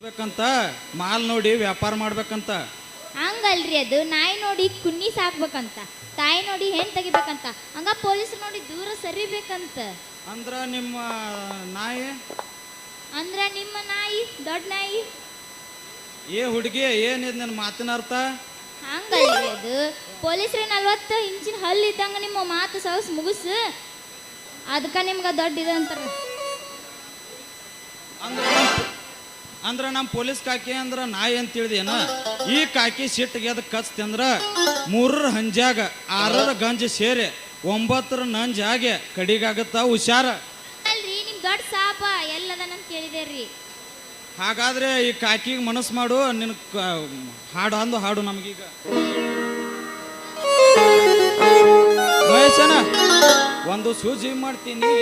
ಬೇಕಂತ ಮಾಲ್ ನೋಡಿ ವ್ಯಾಪಾರ ಮಾಡ್ಬೇಕಂತ. ಹಂಗಲ್ರಿ, ಅದು ನಾಯಿ ನೋಡಿ ಕುನ್ನಿ ಸಾಕ್ಬೇಕಂತ, ತಾಯಿ ನೋಡಿ ಹೆಣ್ ತೆಗಿಬೇಕಂತ, ಹಂಗ ಪೊಲೀಸ್ ನೋಡಿ ದೂರ ಸರಿಬೇಕಂತ. ಅಂದ್ರ ನಿಮ್ಮ ನಾಯಿ ಅಂದ್ರ ನಿಮ್ಮ ನಾಯಿ ದೊಡ್ಡ ನಾಯಿ. ಏ ಹುಡುಗಿ, ಏನಿದ್ ನನ್ನ ಮಾತಿನ ಅರ್ಥ? ಹಂಗಲ್ರಿ, ಅದು ಪೊಲೀಸ್ರೆ 40 ಇಂಚಿನ ಹಲ್ಲು ಇದ್ದಂಗ ನಿಮ್ಮ ಮಾತು ಸವಸ್ ಮುಗಿಸು, ಅದಕ್ಕ ನಿಮ್ಗ ದೊಡ್ಡ ಇದೆ ಅಂತಾರ. ಅಂದ್ರ ನಮ್ಮ ಪೊಲೀಸ್ ಕಾಕಿ ಅಂದ್ರ ನಾಯಿ ಅಂತ ತಿಳಿದೇನ? ಈ ಕಾಕಿ ಸಿಟ್ಟಿಗೆ ಅದಕ್ಕೆ ಕಚ್ತಿ ಅಂದ್ರ 3 ಹಂಜಾಗ 6 ಗಂಜ ಸೇರಿ 9 ನಂಜಾಗೆ ಕಡಿಗಾಗತ್ತ, ಹುಷಾರ. ಅಲ್ರಿ, ನಿಮ್ ದೊಡ್ಡ ಸಾಪ ಎಲ್ಲದನಂತ ಕೇಳಿದೇರಿ. ಹಾಗಾದ್ರೆ ಈ ಕಾಕಿಗೆ ಮನಸ್ಸು ಮಾಡು, ನಿನ್ ಹಾಡು ಅಂದು ಹಾಡು ನಮಗೀಗ. ಮಹೇಶನ ಒಂದು ಸೂಜಿ ಮಾಡ್ತೀನಿ.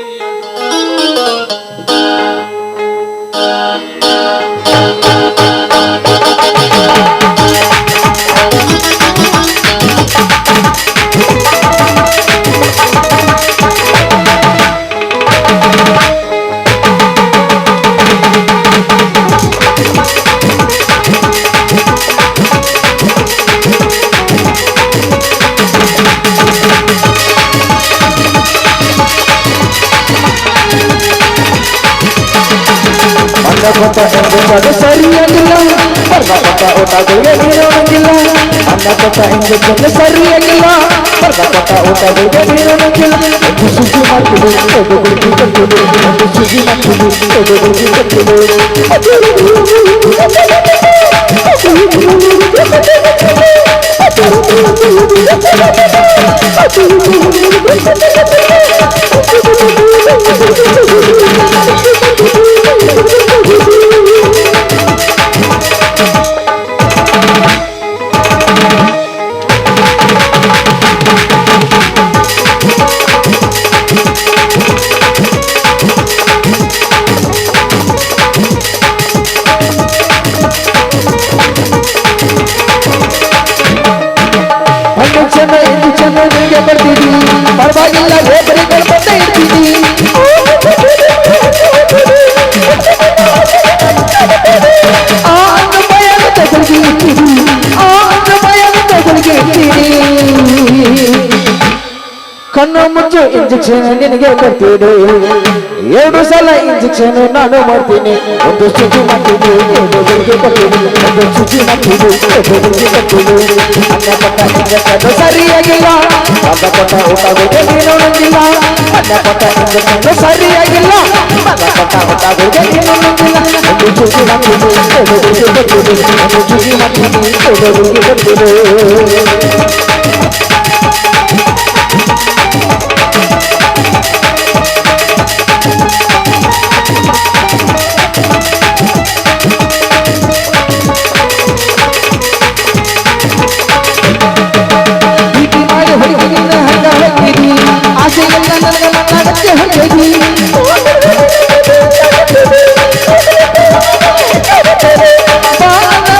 ಅನ್ನಪಟ್ಟ ಎಂಬುದು ಸರಿಯಾಗಿಲ್ಲ, ಬರ್ಣಪಟ್ಟ ಊಟಗಳಿಗೆ ನೀರೋಣಂಗಿಲ್ಲ. ಅನ್ನಪಟ್ಟ ಎಂಬುದು ಸರಿಯಾಗಿಲ್ಲ, ಬರ್ಣಪಟ್ಟ ಊಟಗಳಿಗೆ ನೀರೋಣಂಗಿಲ್ಲ. ಒಂದು ಸುದ್ದಿ ಮಾಡ್ತೀವಿ, ಒಂದು ಗುರುತಿ ಕಟ್ಟಿದೆ, ಒಂದು ಸುದ್ದಿ ಮಾಡ್ತೀವಿ, ಒಂದು ಗುರುತಿ ಕಟ್ಟಿದೆ. ನಿನಗೆ ಬರ್ತೀನಿ, ಪರವಾಗಿಲ್ಲ ಗೋಪರಿ ಕಳ್ಕೊಂಡೇ ಇರ್ತೀನಿ. ಆ ಭಯದ ತಗೊಳ್ಗೆ ಇರ್ತೀನಿ, ಆ ಭಯದ ತಗೊಳ್ಗೆ ಇರ್ತೀನಿ. ಕಣ್ಣು ಮುಚ್ಚು ಇಂಜೆಕ್ಷನ್ ನಿನಗೆ ಕೊಡ್ತೀನಿ, 2 ಸಲ ಇಂಜೆಕ್ಷನ್ ನಾನು ಮಾಡ್ತೀನಿ. ಒಂದು ಸುಜಿ ಮಾಡ್ತೀನಿ, ಒಬ್ಬೊಬ್ಬರಿಗೆ ಕೊಡ್ತೀನಿ, ಒಂದು ಸುಜಿ ಮಾಡ್ತೀನಿ, ಒಬ್ಬೊಬ್ಬರಿಗೆ ಕೊಡ್ತೀನಿ. ಅನ್ನಪಟ್ಟ ಇಂಜೆಕ್ಷನ್ ಸರಿಯಾಗಿಲ್ಲ, ಅನ್ನಪಟ್ಟ ಊಟಗಳಿಗೆ ನೀನೊಣಗಿಲ್ಲ. ಅನ್ನಪಟ್ಟ ಇಂಜೆಕ್ಷನ್ ಸರಿಯಾಗಿಲ್ಲ, ಅನ್ನಪಟ್ಟ ಊಟಗಳಿಗೆ ನೀನೊಣಗಿಲ್ಲ. ಒಂದು ಸುಜಿ ಮಾಡ್ತೀನಿ, ಒಬ್ಬೊಬ್ಬರಿಗೆ ಕೊಡ್ತೀನಿ, ಒಂದು ಸುಜಿ ಮಾಡ್ತೀನಿ, ಒಬ್ಬೊಬ್ಬರಿಗೆ ಕೊಡ್ತೀನಿ. ಆಸೆಯೆಲ್ಲ ನನಗೆ ನನ್ನಡಕ್ಕೆ ಹೊರಗೆ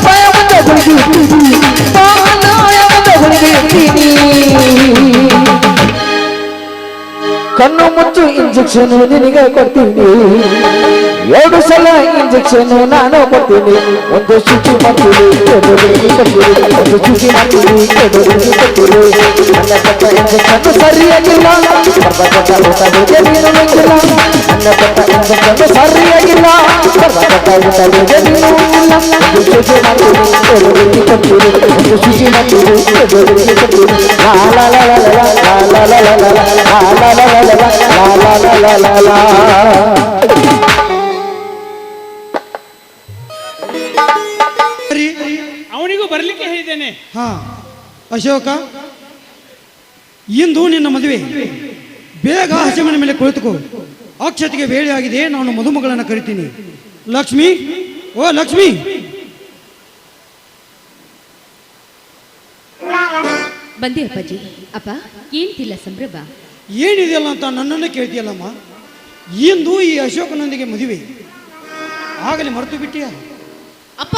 ಭಯವಂತ ಹುಡುಗಿ, ಭಯವಂತ ಹುಡುಗಿ. ಕಣ್ಣು ಮುಚ್ಚು ಇಂಜೆಕ್ಷನ್ ನಿನಗೆ ಕೊಡ್ತೀನಿ, 2 ಸಲ ಇಂಜೆಕ್ಷನ್ ನಾನು ಕೊಡ್ತೀನಿ. ಒಂದು ಶುಚಿ ಮಾಡ್ತೀನಿ, ಒಂದು ಶುಚಿ ಮಾಡ್ತೀನಿ, ಅನ್ನಪಟ್ಟ ಇಂಜೆಕ್ಷನ್ ಸರಿಯಾಗಿಲ್ಲ, ಬರ್ಬಟ್ಟ ಊಟಗಳಿಗೆ ನೀರುಣಿಲ್ಲ. ಅನ್ನಪಟ್ಟ ಇಂಜೆಕ್ಷನ್ ಸರಿಯಾಗಿಲ್ಲ, ಬರ್ಬಟ್ಟ ಊಟಗಳಿಗೆ ನೀರುಣಿಲ್ಲ. ಒಂದು ಶುಚಿ ಮಾಡ್ತೀನಿ, ಒಂದು ಶುಚಿ ಮಾಡ್ತೀನಿ, ಅವನಿಗೂ ಬರ್ಲಿಕ್ಕೆ ಹೇಳಿದ್ದೇನೆ. ಹಾ ಅಶೋಕ, ಇಂದು ನಿನ್ನ ಮದುವೆ, ಬೇಗ ಹಸಿಮನೆ ಮೇಲೆ ಕುಳಿತುಕೋ. ಅಕ್ಷತೆಗೆ ವೇಳೆ ಆಗಿದೆ, ನಾನು ಮದುಮಗಳನ್ನು ಕರಿತೀನಿ. ಲಕ್ಷ್ಮಿ, ಓ ಲಕ್ಷ್ಮಿ. ಬಂದೆ ಅಪ್ಪಾಜಿ. ಅಪ್ಪ ಏನ್ತಿಲ್ಲ ಸಂಭ್ರಮ? ಏನಿದೆಯಲ್ಲ ಅಂತ ನನ್ನನ್ನು ಕೇಳ್ತೀಯಲ್ಲಮ್ಮ. ಇಂದು ಈ ಅಶೋಕನೊಂದಿಗೆ ಮದುವೆ, ಆಗಲೇ ಮರೆತು ಬಿಟ್ಟಿಯ? ಅಪ್ಪ,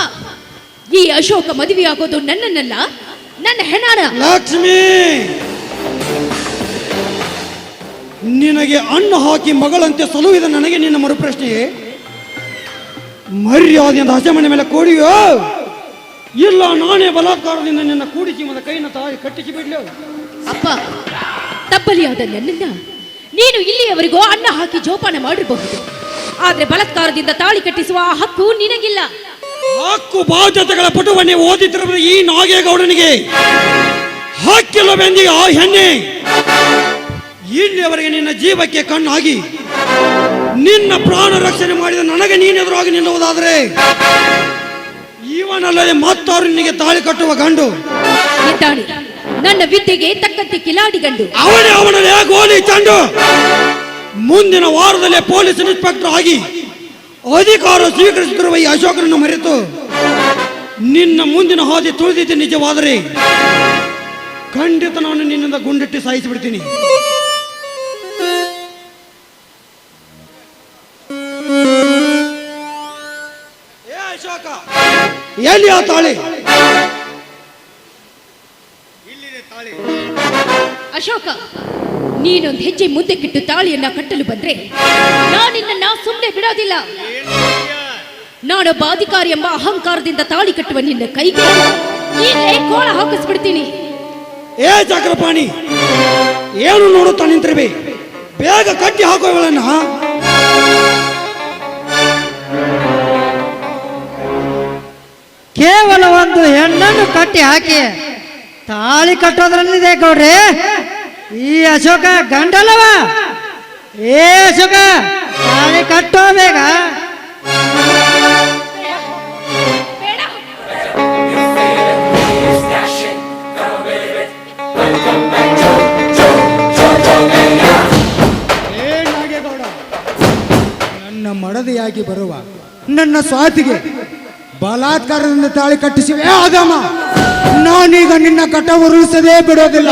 ಈ ಅಶೋಕ ಮದುವೆಯಾಗೋದು ನನ್ನನ್ನಲ್ಲ, ನನ್ನ ಹೆಣಾರ. ಲಕ್ಷ್ಮಿ, ನಿನಗೆ ಅನ್ನ ಹಾಕಿ ಮಗಳಂತೆ ಸಲುವಿದ ನನಗೆ ನಿನ್ನ ಮರುಪ್ರಶ್ನೆಯೇ? ಮರ್ಯಾದೆಯಿಂದ ಹಸೆ ಮನೆ ಮೇಲೆ ಕೂಡಿಯೋ ಇಲ್ಲ ನಾನೇ ಬಲಾತ್ಕಾರದಿಂದ ನಿನ್ನ ಕೂಡಿಸಿ ಮದ ಕೈನ ತಾಯಿ ಕಟ್ಟಿಸಿ ಬಿಡ್ಲು. ಅಪ್ಪ, ತಬ್ಬಲಿಯಾದ ನನ್ನನ್ನ ನೀನು ಇಲ್ಲಿಯವರೆಗೂ ಅನ್ನ ಹಾಕಿ ಜೋಪಾನ ಮಾಡಿರಬಹುದು, ಆದ್ರೆ ಬಲಾತ್ಕಾರದಿಂದ ತಾಳಿ ಕಟ್ಟಿಸುವ ಆ ಹಕ್ಕು ನಿನಗಿಲ್ಲ. ಹಕ್ಕು ಬಾಧ್ಯತೆಗಳ ಪಟುವನ್ನೇ ಓದಿತಿರುವ ಈ ನಾಗೇಗೌಡನಿಗೆ ಹಕ್ಕಿಲ್ಲವೆಂದಿ ಆ ಹೆಣ್ಣೆ ಇಲ್ಲಿಯವರೆಗೆ ನಿನ್ನ ಜೀವಕ್ಕೆ ಕಣ್ಣಾಗಿ ನಿನ್ನ ಪ್ರಾಣ ರಕ್ಷಣೆ ಮಾಡಿದ ನನಗೆ ನೀನೆದುರಾಗಿ ನಿಲ್ಲುವುದಾದರೆ ಇವನಲ್ಲದೆ ಮತ್ತಾರು ನಿನಗೆ ತಾಳಿ ಕಟ್ಟುವ ಗಂಡು ಇದ್ದಾನೆ. ನನ್ನ ವಿದ್ಯೆಗೆ ತಕ್ಕಂತೆ ಕಿಲಾಡಿ ಗಂಡು ಅವನೇ ಗೋಲಿ ಚಂಡು. ಮುಂದಿನ ವಾರದಲ್ಲೇ ಪೊಲೀಸ್ ಇನ್ಸ್ಪೆಕ್ಟರ್ ಆಗಿ ಅಧಿಕಾರ ಸ್ವೀಕರಿಸುತ್ತಿರುವ ಈ ಅಶೋಕನನ್ನು ಮರೆತು ನಿನ್ನ ಮುಂದಿನ ಹಾದಿ ತುಳಿದಿದ್ದೆ ನಿಜವಾದರೆ ಖಂಡಿತ ನಾನು ನಿನ್ನಿಂದ ಗುಂಡಿಟ್ಟು ಸಾಯಿಸಿಬಿಡ್ತೀನಿ. ಏ ಅಶೋಕ, ಎಲ್ಲಿ ಆ ತಾಳಿ? ಅಶೋಕ, ನೀನೊಂದು ಹೆಜ್ಜೆ ಮುಂದಕ್ಕಿಟ್ಟು ತಾಳಿಯನ್ನ ಕಟ್ಟಲು ಬಂದ್ರೆ ನಾನಿನ್ನ ಸುಮ್ಮನೆ ಬಿಡೋದಿಲ್ಲ. ನಾನೊಬ್ಬ ಅಧಿಕಾರಿ ಎಂಬ ಅಹಂಕಾರದಿಂದ ತಾಳಿ ಕಟ್ಟುವ ನಿನ್ನ ಕೈಗೆ ಈಗಲೇ ಕೋಳ ಹಾಕಿಸ್ಬಿಡ್ತೀನಿ. ಏ ಚಕ್ರಪಾಣಿ, ಏನು ನೋಡುತ್ತಾ ನಿಂತಿರ್ಬಿ, ಬೇಗ ಕಟ್ಟಿ ಹಾಕುವವಳನ್ನ. ಕೇವಲ ಒಂದು ಹೆಣ್ಣನ್ನು ಕಟ್ಟಿ ಹಾಕಿ ತಾಳಿ ಕಟ್ಟೋದ್ರಲ್ಲಿದೆ ಗೌಡ್ರಿ ಈ ಅಶೋಕ ಗಂಡಲ್ಲವ. ಏ ಅಶೋಕ, ತಾಳಿ ಕಟ್ಟೋ ಬೇಗ. ನನ್ನ ಮಡದಿಯಾಗಿ ಬರುವ ನನ್ನ ಸ್ವಾತಿಗೆ ಬಲಾತ್ಕಾರದಿಂದ ತಾಳಿ ಕಟ್ಟಿಸಿವೆ ಆಗಮ. ನಾನೀಗ ನಿನ್ನ ಕಟ ಉರುಳಿಸದೇ ಬಿಡೋದಿಲ್ಲ.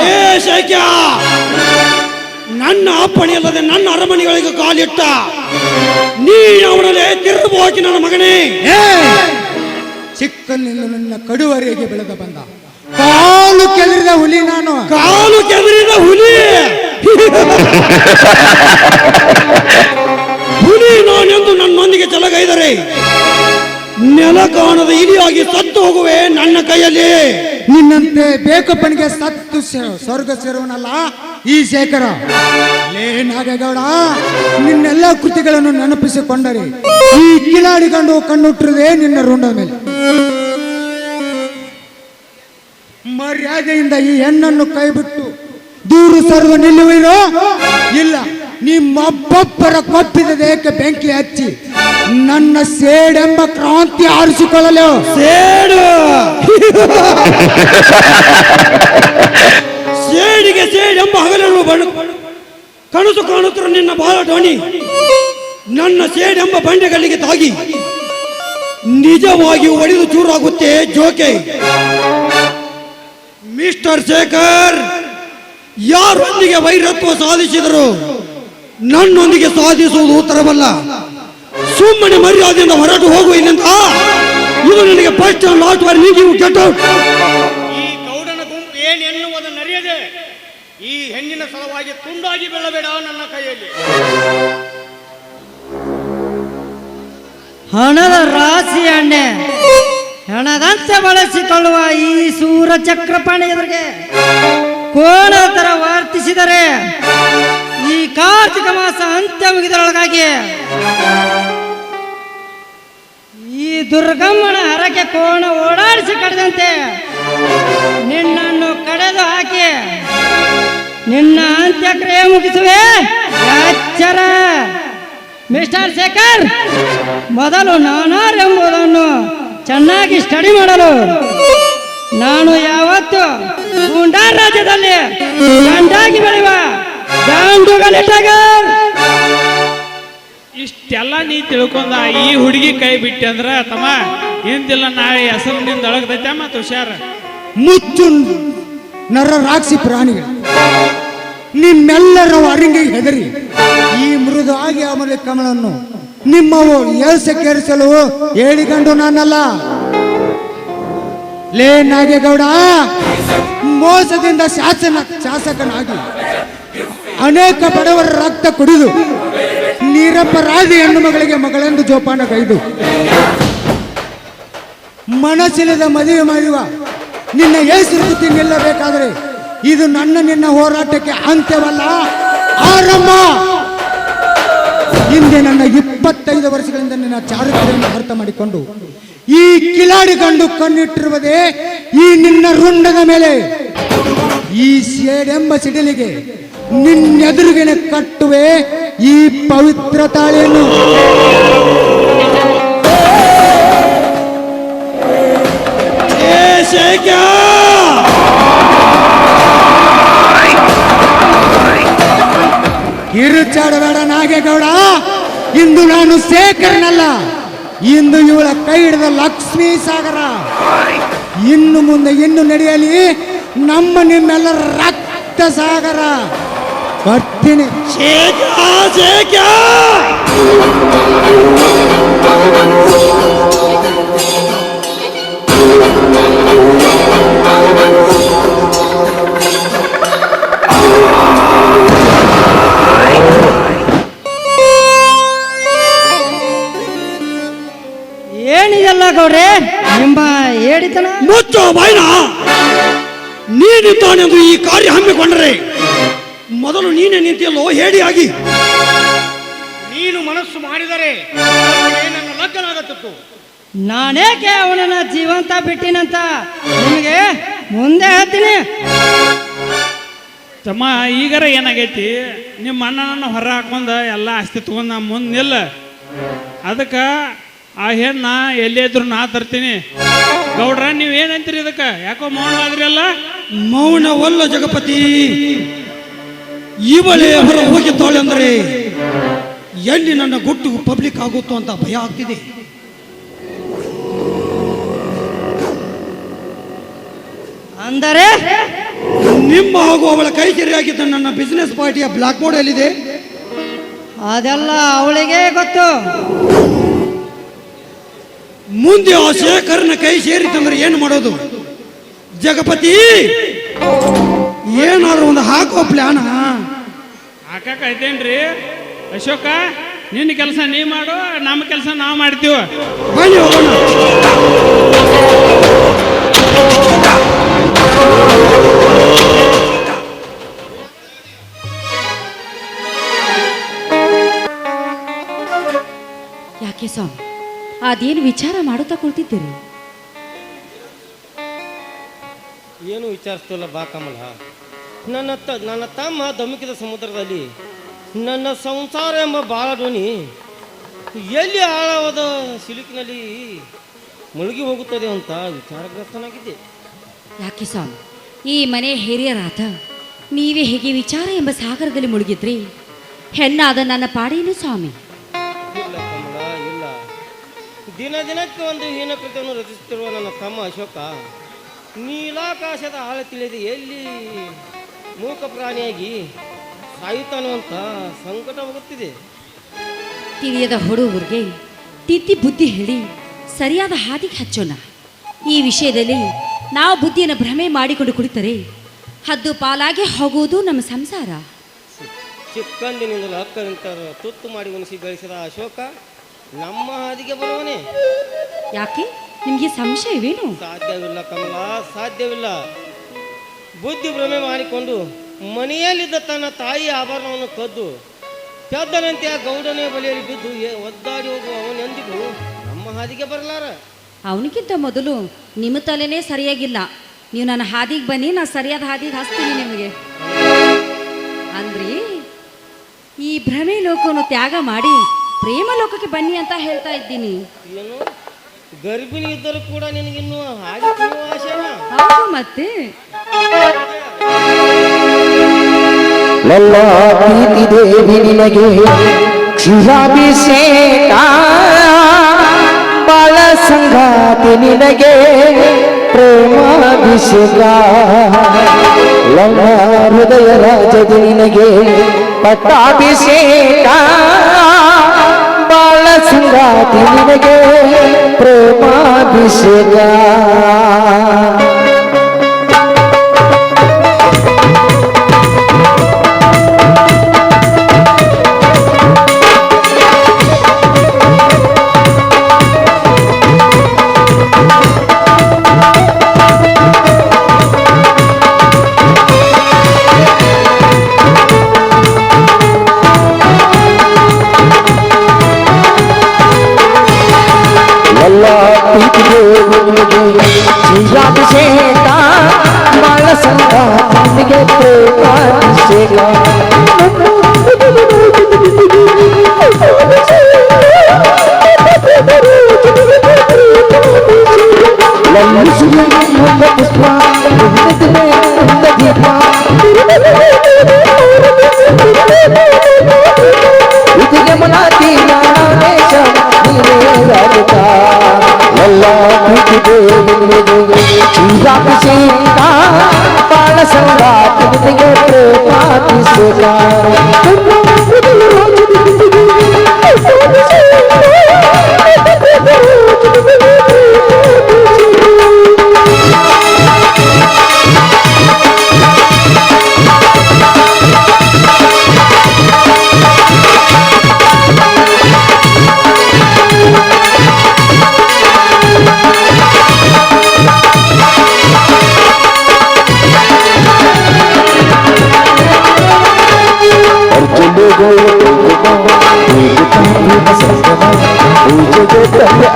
ನನ್ನ ಅಪ್ಪಣೆಯಲ್ಲದೆ ನನ್ನ ಅರಮನೆಗಳಿಗೆ ಕಾಲಿಟ್ಟ ನೀ ಅವನಲ್ಲೇ ತಿರುಗು ಹಾಕಿ ನನ್ನ ಮಗನೇ. ಚಿಕ್ಕನಿಂದ ನನ್ನ ಕಡುವರೆಗೆ ಬೆಳೆದ ಬಂದ ಕಾಲು ಕೆದರಿದ ಹುಲಿ ನಾನು. ಕಾಲು ಕೆದರಿದ ಹುಲಿ ಹುಲಿ ನಾನೆಂದು ನನ್ನೊಂದಿಗೆ ಚಲಗೈದರೆ ನೆಲ ಕಾಣದ ಇಲಿಯಾಗಿ ಸತ್ತು ಹೋಗುವೆ ನನ್ನ ಕೈಯಲ್ಲಿ. ನಿನ್ನಂತೆ ಬೇಕಪ್ಪನಿಗೆ ಸತ್ತು ಸ್ವರ್ಗ ಸೇರುವನಲ್ಲ ಈ ಶೇಖರ. ಲೇ ನಾಗೇಗೌಡ, ನಿನ್ನೆಲ್ಲ ಕೃತಿಗಳನ್ನು ನೆನಪಿಸಿಕೊಂಡರೆ ಈ ಕಿಲಾಡಿ ಗಂಡು ಕಣ್ಣುಟ್ಟಿರುವುದೇ ನಿನ್ನ ರುಂಡ ಮೇಲೆ. ಮರ್ಯಾದೆಯಿಂದ ಈ ಹೆಣ್ಣನ್ನು ಕೈಬಿಟ್ಟು ದೂರು ಸರ್ವ ನಿಲ್ಲುವಿರೋ ಇಲ್ಲ ನಿಮ್ಮೊಬ್ಬೊಬ್ಬರ ಕೊಪ್ಪಿದ ದೇಹಕ್ಕೆ ಬೆಂಕಿ ಹಚ್ಚಿ ನನ್ನ ಸೇಡೆಂಬ ಕ್ರಾಂತಿ ಆರಿಸಿಕೊಳ್ಳಲು. ಸೇಡು ಸೇಡಿಗೆ ಸೇಡೆಂಬ ಹಗಲನ್ನು ಕನಸು ಕಾಣುತ್ತಿರುವ ನಿನ್ನ ಬಾಲ ಧ್ವನಿ ನನ್ನ ಸೇಡೆಂಬ ಬಂಡೆಗಳಿಗೆ ತಾಗಿ ನಿಜವಾಗಿ ಒಡೆದು ಚೂರಾಗುತ್ತೆ ಜೋಕೆ. ಮಿಸ್ಟರ್ ಶೇಖರ್, ಯಾರೊಂದಿಗೆ ವೈರತ್ವ ಸಾಧಿಸಿದರು ನನ್ನೊಂದಿಗೆ ಸಾಧಿಸುವುದು ಉತ್ತರವಲ್ಲ. ಸುಮ್ಮನೆ ಮರ್ಯಾದೆಯಿಂದ ಹೊರಟು ಹೋಗುವ ಇಲ್ಲಿಂದ. ಇದು ನನಗೆ first and last warning. You get out. ಈ ಗೌಡನ ಗುಂಪು ಏನೆನ್ನುವುದನ್ನು ಅರಿಯದೆ ಈ ಹೆಣ್ಣಿನ ಸಲುವಾಗಿ ತುಂಡಾಗಿ ಬೀಳಬೇಡ ನನ್ನ ಕೈಯಲ್ಲಿ. ಹಣದ ರಾಶಿ ಎಣ್ಣೆ ಹಣದಂತೆ ಬಳಸಿಕೊಳ್ಳುವ ಈ ಸೂರ ಚಕ್ರಪಾಣಿ ಎದುರಿಗೆ ಕೋಣ ತರ ವರ್ತಿಸಿದರೆ ಈ ಕಾರ್ತಿಕ ಮಾಸ ಅಂತ್ಯ ಮುಗಿದರೊಳಗಾಗಿ ಈ ದುರ್ಗಮ್ಮನ ಹರಕೆ ಕೋಣ ಓಡಾಡಿಸಿ ಕಳೆದಂತೆ ನಿನ್ನನ್ನು ಕಡೆದು ಹಾಕಿ ನಿನ್ನ ಅಂತ್ಯಕ್ರಿಯೆ ಮುಗಿಸುವೆ. ಎಚ್ಚರ ಮಿಸ್ಟರ್ ಶೇಖರ್, ಮೊದಲು ನಾನಾರೆಂಬುದನ್ನು ಚೆನ್ನಾಗಿ ಸ್ಟಡಿ ಮಾಡಲು ನಾನು ಯಾವತ್ತು ಗುಂಡಾ ರಾಜ್ಯದಲ್ಲಿ ಗಂಡಾಗಿ ಬೆಳೆಯುವ ಗಾಂಡುಗಲಿಟ್ಟಾಗ ಇಷ್ಟೆಲ್ಲ ನೀ ತಿಳ್ಕೊಂಡ ಈ ಹುಡುಗಿ ಕೈ ಬಿಟ್ಟೆ ಅಂದ್ರ ತಮ್ಮ ಹಿಂದಿಲ್ಲ ನಾಳೆ ಹೆಸರು ನಿಂದ ಅಳಗದೈತೆ ಮತ್ತು ಹುಷಾರ. ಮುಚ್ಚು ನರ ರಾಕ್ಷಿ ಪ್ರಾಣಿಗಳು, ನಿಮ್ಮೆಲ್ಲರ ಅರಿಂಗಿಗೆ ಹೆದರಿ ಈ ಮೃದುವಾಗಿ ಅಮೂಲ್ಯ ಕಮಲನ್ನು ನಿಮ್ಮವು ಏರಿಸಲು ಹೇಳಿಕೊಂಡು ನಾನಲ್ಲ. ಲೇ ನಾಗೇಗೌಡ, ಮೋಸದಿಂದ ಶಾಸಕನಾಗಿ ಅನೇಕ ಬಡವರ ರಕ್ತ ಕುಡಿದು ನಿರಪರಾಧಿ ಹೆಣ್ಣು ಮಗಳಿಗೆ ಮಗಳೆಂದು ಜೋಪಾನ ಕೈದು ಮನಸ್ಸಿಲ್ಲದ ಮದುವೆ ಮಾಡುವ ನಿನ್ನ ಹೆಸರು ಬುದ್ಧಿ ನಿಲ್ಲಬೇಕಾದರೆ ಇದು ನಿನ್ನ ಹೋರಾಟಕ್ಕೆ ಅಂತ್ಯವಲ್ಲ, ಆರಂಭ. ಹಿಂದೆ ನನ್ನ 25 ವರ್ಷಗಳಿಂದ ನಿನ್ನ ಚಾರಿತ್ರ್ಯವನ್ನು ಅರ್ಥ ಮಾಡಿಕೊಂಡು ಈ ಕಿಲಾಡಿ ಗಂಡು ಕಣ್ಣಿಟ್ಟಿರುವುದೇ ಈ ನಿನ್ನ ರುಂಡದ ಮೇಲೆ. ಈ ಸೇಡೆಂಬ ಸಿಡಿಲಿಗೆ ನಿನ್ನೆದುರುಗಿನ ಕಟ್ಟುವೆ ಈ ಪವಿತ್ರ ತಾಳಿಯನ್ನು. ಕಿರುಚಾಡಬೇಡ ನಾಗೇಗೌಡ, ಇಂದು ನಾನು ಶೇಖರನಲ್ಲ, ಇಂದು ಇವಳ ಕೈ ಹಿಡಿದ ಲಕ್ಷ್ಮೀ ಸಾಗರ. ಇನ್ನು ಮುಂದೆ ಇನ್ನು ನಡೆಯಲಿ ನಮ್ಮ ನಿಮ್ಮೆಲ್ಲರ ರಕ್ತ ಸಾಗರ. ಬರ್ತೀನಿ. ಏನಿದೆಲ್ಲ ಗೌಡ್ರೆ ನಿಮ್ಮ ಹೇಳಿತನ? ಮುಚ್ಚೋ ಬಾಯ್ನ. ನೀನು ತಾನೆಂದು ಈ ಕಾರ್ಯ ಹಮ್ಮಿಕೊಂಡರೆ ಮೊದಲು ನೀನೇ ನಿಂತಿಯಲ್ಲೋ ಹೇಡಿಯಾಗಿ. ನೀನು ಮನಸ್ಸು ಮಾಡಿದರೆ ಅವನಿಗೆ ನನ್ನ ಲಗ್ನ ಆಗತ್ತಿತ್ತು. ನಾನೇಕೆ ಅವನನ್ನ ಜೀವಂತ ಬಿಟ್ಟಿನಂತ ನಿಮಗೆ ಮುಂದೆ ಹೇಳ್ತೀನಿ. ತಮ್ಮ ಈಗರ ಏನಾಗೈತಿ, ನಿಮ್ಮ ಅಣ್ಣನನ್ನು ಹೊರ ಹಾಕೊಂಡ ಎಲ್ಲ ಆಸ್ತಿ ತಗೊಂಡು ನಾ ಮುಂದೆ ನಿಲ್ಲ. ಅದಕ್ಕೆ ಆ ಹೆಣ್ಣ ಎಲ್ಲೇ ಇದ್ರು ನಾ ತರ್ತೀನಿ. ಗೌಡ್ರ ನೀವು ಏನಂತೀರಿ ಇದಕ್ಕೆ? ಯಾಕೋ ಮೌನವಾದ್ರಿ ಅಲ್ಲ? ಮೌನವಲ್ಲ ಜಗಪತಿ, ಇವಳೇ ಹೊರ ಹೋಗಿದ್ದಾಳೆ ಅಂದರೆ ಎಲ್ಲಿ ನನ್ನ ಗುಟ್ಟು ಪಬ್ಲಿಕ್ ಆಗುತ್ತೋ ಅಂತ ಭಯ ಆಗ್ತಿದೆ. ಅಂದರೆ ನಿಮ್ಮ ಹಾಗೂ ಅವಳ ಕೈಚೆರೆಯಾಗಿದ್ದ ನನ್ನ ಬಿಸಿನೆಸ್ ಪಾರ್ಟಿಯ ಬ್ಲಾಕ್ ಬೋರ್ಡ್ ಎಲ್ಲಿದೆ? ಅದೆಲ್ಲ ಅವಳಿಗೆ ಗೊತ್ತು. ಮುಂದೆ ಆ ಶೇಖರನ ಕೈ ಸೇರಿತಂದ್ರೆ ಏನು ಮಾಡೋದು ಜಗಪತಿ? ಏನಾದ್ರು ಒಂದು ಹಾಕೋ ಪ್ಲಾನ ಹಾಕೈತೇನ್ರಿ ಅಶೋಕ? ನಿನ್ನ ಕೆಲಸ ನೀ ಮಾಡು, ನಮ್ಮ ಕೆಲಸ ನಾವು ಮಾಡ್ತೀವ. ಬನ್ನಿ ಹೋಗೋಣ. ಯಾಕೆ ಸ್ವಾಮಿ ಅದೇನು ವಿಚಾರ ಮಾಡುತ್ತಾ ಕುಳಿತಿದ್ದೀರಿ? ಏನು ವಿಚಾರಿಸ್ತಿಲ್ಲ ಬಾ ಕಮಲ. ನನ್ನ ತಮ್ಮ ಧಮಕಿದ ಸಮುದ್ರದಲ್ಲಿ ನನ್ನ ಸಂಸಾರ ಎಂಬ ಬಾಳ ದೋಣಿ ಎಲ್ಲಿ ಆಳವಾದ ಸಿಲುಕಿನಲ್ಲಿ ಮುಳುಗಿ ಹೋಗುತ್ತದೆ ಅಂತ ವಿಚಾರಗ್ರಸ್ತನಾಗಿದ್ದೆ. ಯಾಕೆ ಸ್ವಾಮಿ ಈ ಮನೆ ಹಿರಿಯರಾದ ನೀವೇ ಹೇಗೆ ವಿಚಾರ ಎಂಬ ಸಾಗರದಲ್ಲಿ ಮುಳುಗಿದ್ರಿ? ಹೆಣ್ಣಾದ ನನ್ನ ಪಾಡೇನು ಸ್ವಾಮಿ? ಇಲ್ಲ ಕಮಲ, ಇಲ್ಲ. ದಿನ ದಿನಕ್ಕೆ ಒಂದು ಹೀನ ಕೃತ್ಯವನ್ನು ರಚಿಸುತ್ತಿರುವ ನನ್ನ ತಮ್ಮ ಅಶೋಕ ನೀಲಾಕಾಶದ ಆಳ ತಿಳಿಯದೆ ಎಲ್ಲಿ ಮೂಕ ಪ್ರಾಣಿಯಾಗಿ ಸಾಯುತ್ತಾನೋ ಅಂತ ಸಂಕಟವಾಗುತ್ತಿದೆ. ತಿಳಿಯದ ಹುಡುಗರಿಗೆ ತಿದ್ದಿ ಬುದ್ಧಿ ಹೇಳಿ ಸರಿಯಾದ ಹಾದಿಗೆ ಹಚ್ಚೋಣ. ಈ ವಿಷಯದಲ್ಲಿ ನಾವು ಬುದ್ಧಿಯನ್ನು ಭ್ರಮೆ ಮಾಡಿಕೊಂಡು ಕುಳಿತರೆ ಹದ್ದು ಪಾಲಾಗಿ ಹೋಗುವುದು ನಮ್ಮ ಸಂಸಾರ. ಚಿಕ್ಕಂದಿನಿಂದಲೂ ಅಕ್ಕನಿಂತ ತುತ್ತು ಮಾಡಿ ಉಣಿಸಿ ಬೆಳೆಸಿದ ಅಶೋಕ ನಮ್ಮ ಹಾದಿಗೆ ಬರುವನೇ? ಯಾಕೆ ನಿಮಗೆ ಸಂಶಯವೇನು? ಸಾಧ್ಯವಿಲ್ಲ ಕಮಲ, ಸಾಧ್ಯವಿಲ್ಲ. ಬುದ್ಧಿ ಭ್ರಮೆ ಮಾಡಿಕೊಂಡು ಮನೆಯಲ್ಲಿದ್ದ ತನ್ನ ತಾಯಿ ಆಭರಣವನ್ನು ಕದ್ದು ಪೆದ್ದನಂತೆ ಆ ಗೌಡನೇ ಬಲಿಯಲ್ಲಿ ಬಿದ್ದು ಒದ್ದಾಡಿ ಹೋಗುವ ಅವನೆಂದಿಗೂ ನಮ್ಮ ಹಾದಿಗೆ ಬರಲಾರ. ಅವನಿಗಿಂತ ಮೊದಲು ನಿಮ್ಮ ತಲೆನೇ ಸರಿಯಾಗಿಲ್ಲ. ನೀವು ನನ್ನ ಹಾದಿಗೆ ಬನ್ನಿ, ನಾನು ಸರಿಯಾದ ಹಾದಿಗೆ ಹಚ್ತೀನಿ ನಿಮಗೆ. ಅಂದ್ರೆ ಈ ಭ್ರಮೆ ಲೋಕವನ್ನು ತ್ಯಾಗ ಮಾಡಿ ಪ್ರೇಮ ಲೋಕಕ್ಕೆ ಬನ್ನಿ ಅಂತ ಹೇಳ್ತಾ ಇದ್ದೀನಿ. ಏನು ಗರ್ಭಿಣಿ ಇದ್ದರೂ ಕೂಡ ನಿನಗಿನ್ನೂ ಹಾಗೆ ಆಶೆನಾ? ಹೌದು ಮತ್ತೆ. ಲಲ್ಲ ಪ್ರೀತಿ ದೇವಿ ನಿನಗೆ ಕ್ಷೀರಾಭಿಷೇಕ, ಬಾಳ ಸಂಗಾತಿ ನಿನಗೆ ಪ್ರೇಮಾಭಿಷೇಕ. ಲಲ್ಲ ಹೃದಯ ರಾಜದಿ ನಿನಗೆ ಪಟ್ಟಾಭಿಷೇಕ, ಬಾಳ ಸಂಗಾತಿ ನಿನಗೆ ಪ್ರೇಮಾಭಿಷೇಕ. ಪ್ರೀತಿಗೆ ಶ್ರೀರಾಭಿಷೇಕ ಬಾಳ ಸಂಗ ಪ್ರೀತಿಗೆ ಪ್ರೇಮಾಭಿಷೇಕ ಮುಂದ ಪುಷ್ಪ ಮುಂದ ದೀಪ ಇದಿಗೆ ಮನಾತಿ ನಾನೇಶ ನೀನೇ ರಾಧಿಕ ಎಲ್ಲ ಪ್ರೀತಿಗೆ ಶ್ರೀರಾಭಿಷೇಕ ಬಾಳ ಸಂಗ ಪ್ರೀತಿಗೆ ಪ್ರೇಮಾಭಿಷೇಕ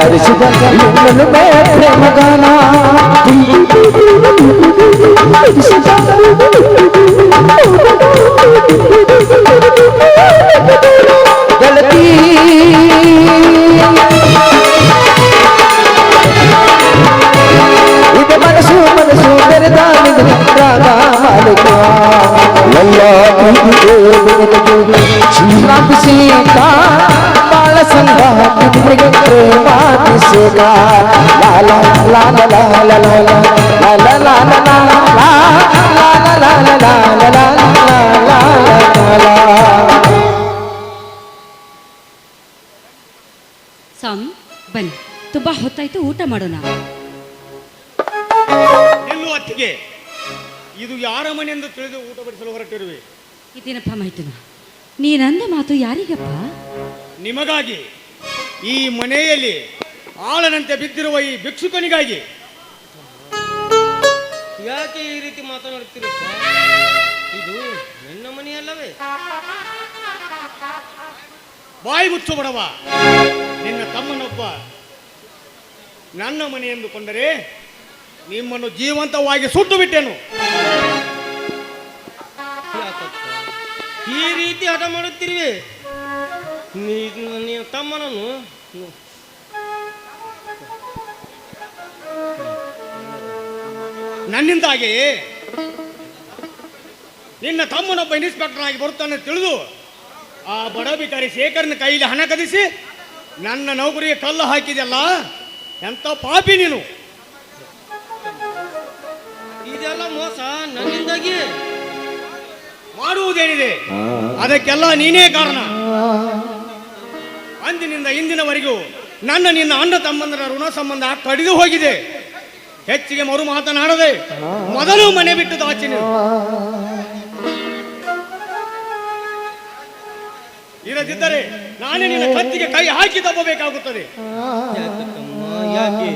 ಅರಿಸಿದ ಪ್ರೇಮಗಾನ ಗೆಳತಿ ಇದು ಮನಸ್ಸು ಮನಸ್ಸು ಬೆರೆದ ರಾಗ ಮಾಲಿಕ ಎಲ್ಲ ಶ್ರೀರಾಭಿಷೇಕ ಬಾಳ ಸಂಗ ಪ್ರೀತಿಗೆ ಪ್ರೇಮಾಭಿಷೇಕ ಲಾಲ ಲಾಲ ಲಾಲ ಲಾಲ ಲಾಲ ಲಾಲ ಲಾಲ ಲಾಲ ಸ್ವಾಮಿ ಬನ್ನಿ, ತುಂಬಾ ಹೊತ್ತಾಯ್ತು, ಊಟ ಮಾಡೋಣ. ನಿಲ್ಲು ಅತ್ತಿಗೆ, ಇದು ಯಾರ ಮನೆ ಎಂದು ತಿಳಿದು ಊಟ ಬಡಿಸಲು ಹೊರಟಿರುವೆ? ಇದೇನಪ್ಪ ಮೈದುನ, ನೀನಂದ ಮಾತು ಯಾರಿಗಪ್ಪ? ನಿಮಗಾಗಿ. ಈ ಮನೆಯಲ್ಲಿ ಆಳನಂತೆ ಬಿದ್ದಿರುವ ಈ ಭಿಕ್ಷುಕನಿಗಾಗಿ. ಯಾಕೆ ಈ ರೀತಿ ಮಾತನಾಡುತ್ತೀರಪ್ಪ? ಇದು ನನ್ನ ಮನೆಯಲ್ಲವೇ? ಬಾಯಿ ಮುಚ್ಚು ಬಡವ. ನಿನ್ನ ತಮ್ಮನೊಬ್ಬ ನನ್ನ ಮನೆ ಎಂದುಕೊಂಡರೆ ನಿಮ್ಮನ್ನು ಜೀವಂತವಾಗಿ ಸುಟ್ಟು ಬಿಟ್ಟೆನು. ಈ ರೀತಿ ಹಠ ಮಾಡುತ್ತೀರಿ. ನಿಮ್ಮ ತಮ್ಮನನ್ನು ನನ್ನಿಂದಾಗಿ ನಿನ್ನ ತಮ್ಮನೊಬ್ಬ ಇನ್ಸ್ಪೆಕ್ಟರ್ ಆಗಿ ಬರುತ್ತಾನೆ ತಿಳಿದು ಆ ಬಡ ಬಿಕಾರಿ ಶೇಖರ್ನ ಕೈಯಲ್ಲಿ ಹಣ ಕದಿಸಿ ನನ್ನ ನೌಕರಿಗೆ ಕಲ್ಲು ಹಾಕಿದೆಲ್ಲ, ಎಂತ ಪಾಪಿ ನೀನು. ಇದೆಲ್ಲ ಮೋಸ ನನ್ನಿಂದಾಗಿ. ಮಾಡುವುದೇನಿದೆ ಅದಕ್ಕೆಲ್ಲ ನೀನೇ ಕಾರಣ. ಅಂದಿನಿಂದ ಇಂದಿನವರೆಗೂ ನಿನ್ನ ಅಣ್ಣ ತಮ್ಮಂದರ ಋಣ ಸಂಬಂಧ ಕಡಿದು ಹೋಗಿದೆ. ಹೆಚ್ಚಿಗೆ ಮರು ಮಾತನಾಡದೆ ಮೊದಲು ಮನೆ ಬಿಟ್ಟು ದಾಚಿ ನೀವು. ಇರದಿದ್ದರೆ ನಾನೇ ನಿನ್ನ ಕತ್ತಿಗೆ ಕೈ ಹಾಕಿ ತಪ್ಪಬೇಕಾಗುತ್ತದೆ. ಯಾಕೆ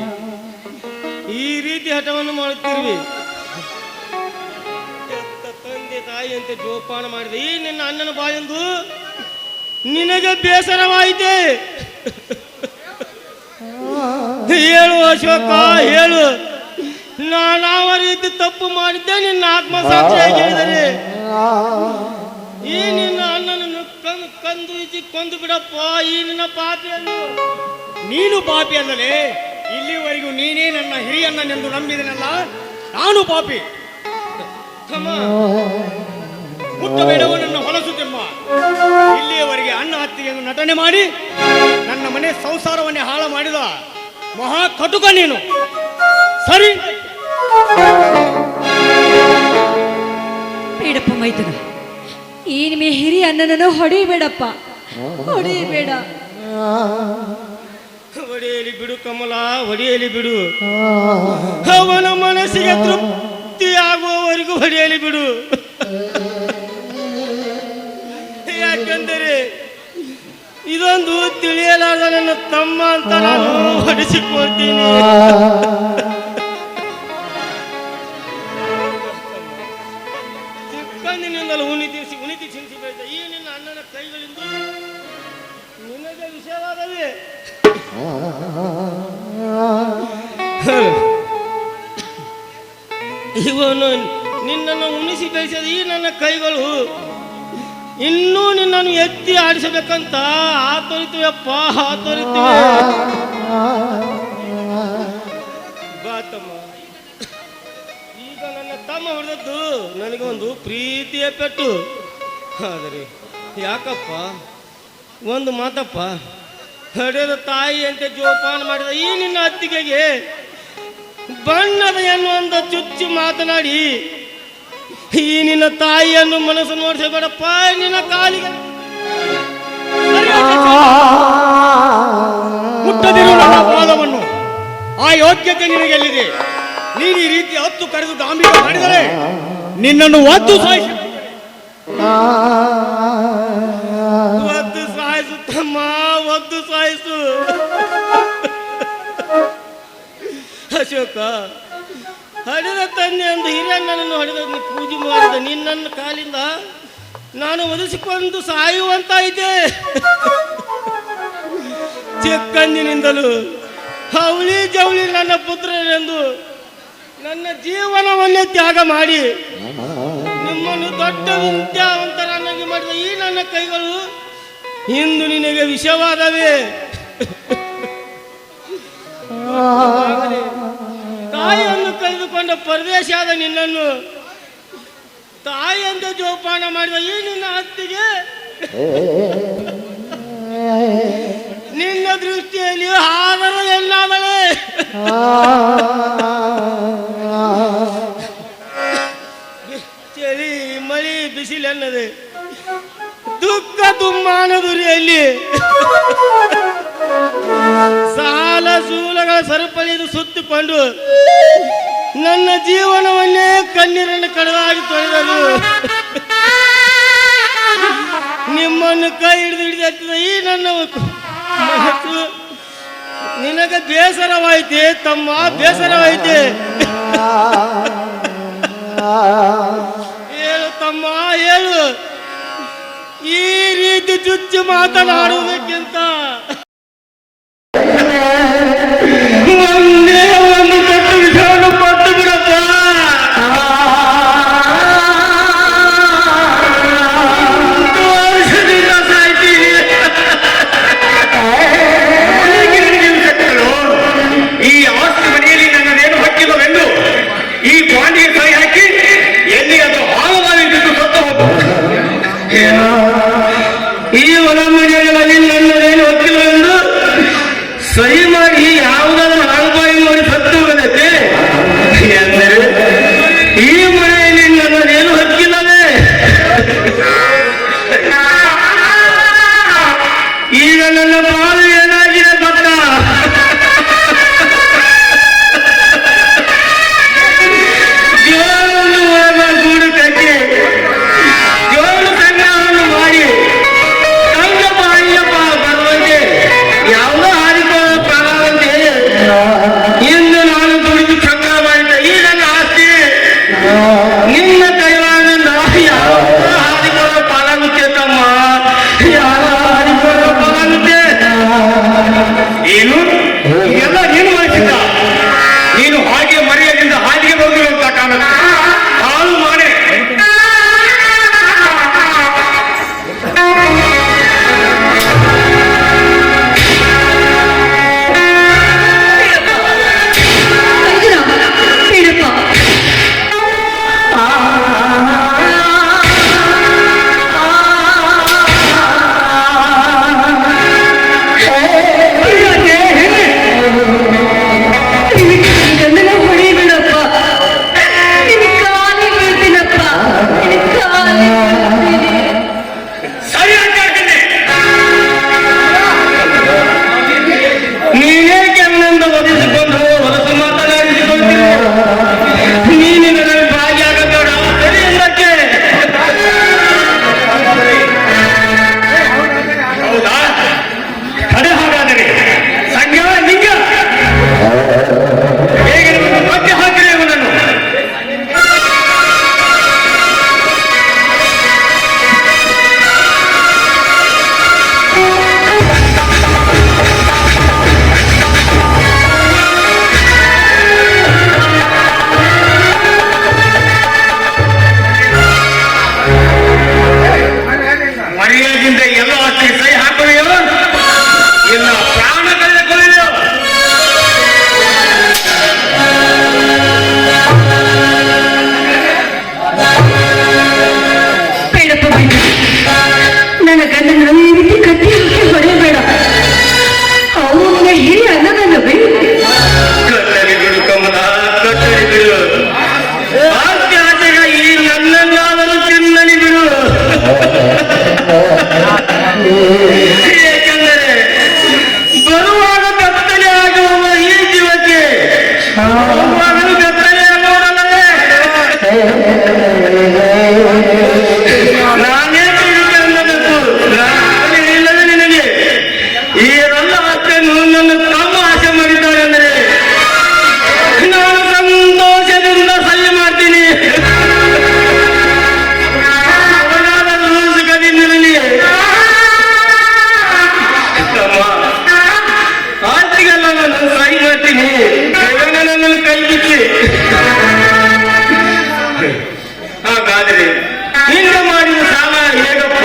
ಈ ರೀತಿ ಹಠವನ್ನು ಮಾಡುತ್ತಿರುವೆ? ತಂದೆ ತಾಯಿಯಂತೆ ಜೋಪಾನ ಮಾಡಿದೆ ಈ ನಿನ್ನ ಅಣ್ಣನ ಬಾಯೆಂದು ನಿನಗೆ ಬೇಸರವಾಯಿತೆ? ಹೇಳು ಅಶೋಕ, ಹೇಳು. ನಾನು ಯಾವ ರೀತಿ ತಪ್ಪು ಮಾಡಿದ್ದೆ ನಿನ್ನ ಆತ್ಮಸಾಕ್ಷಿಯಾಗಿ ಹೇಳಿದರೆ ಈ ನಿನ್ನ ಅಣ್ಣನನ್ನು ಕಂದು ಇಚ್ಚಿ ಕೊಂದು ಬಿಡಪ್ಪ. ಈ ನಿನ್ನ ಪಾಪಿಯನ್ನು. ನೀನು ಪಾಪಿ ಅಲ್ಲದೆ ಇಲ್ಲಿವರೆಗೂ ನೀನೇ ನನ್ನ ಹಿರಿಯಣ್ಣನೆಂದು ನಂಬಿದನಲ್ಲ, ನಾನು ಪಾಪಿ. ಮುಟ್ಟಬೇಡವು ನನ್ನ ಹೊಲಸು ತಿಮ್ಮ. ಇಲ್ಲಿಯವರೆಗೆ ಅಣ್ಣ ಹತ್ತಿಗೆಂದು ನಟನೆ ಮಾಡಿ ನನ್ನ ಮನೆ ಸಂಸಾರವನ್ನೇ ಹಾಳು ಮಾಡಿದ ಮಹಾ ಕಟುಕ ನೀನು. ಸರಿ, ಬೇಡಪ್ಪ ಮೈದುನ, ಈ ನಿಮ್ಮ ಹಿರಿಯ ಅಣ್ಣನನ್ನು ಹೊಡೆಯಬೇಡಪ್ಪ, ಹೊಡೆಯಬೇಡ. ಹೊಡೆಯಲಿ ಬಿಡು ಕಮಲ, ಹೊಡೆಯಲಿ ಬಿಡು. ಅವನ ಮನಸ್ಸಿಗೆ ತೃಪ್ತಿಯಾಗುವವರೆಗೂ ಹೊಡೆಯಲಿ ಬಿಡು. ಯಾಕೆಂದರೆ ಇದೊಂದು ತಿಳಿಯಲಾದ ನನ್ನ ತಮ್ಮ ಅಂತ ನಾನು ಹೊಡೆಸಿಕೊಳ್ತೀನಿ. ಚಿಕ್ಕಂದಿನಿಂದಲೂ ಉಣಿತಿ ಚಿಂತಿ ಬೆಳೆದ ಈ ನಿನ್ನ ಅಣ್ಣನ ಕೈಗಳಿಂದ ನಿನಗೆ ವಿಷಯವಾದವೇ? ಇವನು ನಿನ್ನನ್ನು ಉಣಿಸಿ ಬೆಳೆಸಿದ ಈ ನನ್ನ ಕೈಗಳು ಇನ್ನೂ ನಿನ್ನನ್ನು ಎತ್ತಿ ಆಡಿಸಬೇಕಂತ ಆತೋರಿತೀವಪ್ಪ, ಆತೋರಿತೀವಿ. ಬಾತಮ್ಮ, ಈಗ ನನ್ನ ತಮ್ಮ ಹೊಡೆದದ್ದು ನನಗೆ ಒಂದು ಪ್ರೀತಿಯ ಪೆಟ್ಟು. ಆದರೆ ಯಾಕಪ್ಪ, ಒಂದು ಮಾತಪ್ಪ, ಹಡೆದ ತಾಯಿ ಅಂತ ಜೋಪಾನ ಮಾಡಿದ ಈ ನಿನ್ನ ಅತ್ತಿಗೆಗೆ ಬಣ್ಣದ ಎನ್ನುವಂತ ಚುಚ್ಚು ಮಾತನಾಡಿ ಈ ನಿನ್ನ ತಾಯಿಯನ್ನು ಮನಸ್ಸು ನೋಡಿಸಬೇಡಪ್ಪ. ನಿನ್ನ ಕಾಲಿಗೆ ಮುಟ್ಟದಿರು ನನ್ನ ಪಾದವನ್ನು. ಆ ಯೋಗ್ಯತೆ ನಿನಗೆಲ್ಲಿದೆ? ನೀನು ಈ ರೀತಿ ಹತ್ತು ಕರೆದು ದಾಂಭಿಕ ಮಾಡಿದರೆ ನಿನ್ನನ್ನು ಒದ್ದು ಸಾಯಿಸಿ ಒದ್ದು ಸಾಯಿಸು ತಮ್ಮ, ಒದ್ದು ಸಾಯಿಸು. ಅಶೋಕ, ಹಡೆದ ತಂದೆ ಎಂದು ಹಿರಿಯಣ್ಣನನ್ನು ಹಡೆದ ಪೂಜೆ ಮಾಡಿದ ನಿನ್ನನ್ನು ಕಾಲಿಂದ ನಾನು ಒದಿಸಿಕೊಂಡು ಸಾಯುವಂತಾಯಿತೆ. ಚಿಕ್ಕಂದಿನಿಂದಲೂ ಅವಳಿ ಜವಳಿ ನನ್ನ ಪುತ್ರನೆಂದು ನನ್ನ ಜೀವನವನ್ನೇ ತ್ಯಾಗ ಮಾಡಿ ನಿಮ್ಮನ್ನು ದೊಡ್ಡ ವಿದ್ಯಾವಂತರನ್ನಾಗಿ ಮಾಡಿದ ಈ ನನ್ನ ಕೈಗಳು ಇಂದು ನಿನಗೆ ವಿಷವಾದವೇ. ತಾಯಿಯನ್ನು ಕಳೆದುಕೊಂಡ ಪರದೇಶಿಯಾದ ನಿನ್ನನ್ನು ತಾಯಿಯಂತ ಜೋಪಾನ ಮಾಡಿದ ಈ ನಿನ್ನ ಅತ್ತಿಗೆ ನಿನ್ನ ದೃಷ್ಟಿಯಲ್ಲಿ ಆದರ ಎಲ್ಲಾದಳೆ. ಚಳಿ ಮಳಿ ಬಿಸಿಲೆನ್ನದೆ ದುಃಖ ದುಮ್ಮಾನ ದುರಿಯಲ್ಲಿ ಸಾಲ ಸೂಲಗಳ ಸರಪಳಿಯನ್ನು ಸುತ್ತಿಕೊಂಡು ನನ್ನ ಜೀವನವನ್ನೇ ಕಣ್ಣೀರನ್ನು ಕಡದಾಗಿ ತೊಳೆದರು. ನಿಮ್ಮನ್ನು ಕೈ ಹಿಡಿದು ಈ ನನ್ನ ಮನಸ್ಸು ನಿನಗೆ ಬೇಸರವಾಯ್ತೆ ತಮ್ಮ, ಬೇಸರವಾಯ್ತೆ. ಹೇಳು ತಮ್ಮ, ಹೇಳು. ಈ ರೀತಿ ಚುಚ್ಚು ಮಾತನಾಡುವುದಕ್ಕಿಂತ ಒಂದೇ ಒಂದು ದೊಡ್ಡ ವಿಷಯವನ್ನು ಪಟ್ಟು ಬಿಡಪ್ಪ. ವರ್ಷದಿಂದ ಸಾಯ್ತೀನಿ. ಈ ಆಸ್ತಿ ಮನೆಯಲ್ಲಿ ನನ್ನದೇನು ಹಕ್ಕಿಲ್ಲವೆಂದು ಈ ಬಾಂಡಿಗೆ ಕೈ ಹಾಕಿ ಎಲ್ಲಿ ಅದು ಹಾಳವಾಗಿ ಬಿದ್ದು ಸತ್ತು ಹೋಗು. ಈ ಹೊಲ ಮನೆಗಳಲ್ಲಿ ನನ್ನದೇನು ಹಕ್ಕಿಲ್ಲವೆಂದು ಹೋಗುವಾಗಲೂ ಬೆತ್ತಲೆ ಅನ್ನೋರಲ್ಲವೇ? ನಾನೇ ತಿಳಿದೆ ಅನ್ನಬೇಕು. ನಾನು ಇಲ್ಲವೇ ನಿನಗೆ ಈ ಎಲ್ಲ ಆಸೆಯನ್ನು ನನ್ನ ತಮ್ಮ ಆಸೆ ಮಾಡಿದ್ದಾರೆ ಅಂದರೆ ನಾನು ಸಂತೋಷದಿಂದ ಸಹಿ ಮಾಡ್ತೀನಿ. ಅವನಾದರೂ ಸುಖದಿಂದಿರಲಿ. ಆರ್ತಿಗೆಲ್ಲ ನಾನು ಸಹಿ ಮಾಡ್ತೀನಿ. ನನ್ನನ್ನು ಕೈ ಬಿಚ್ಚಿ. ಹಾಗಾದ್ರೆ ನಿನ್ನ ಮಾಡಿದ ಸಾಲ ಹೇಗಪ್ಪ?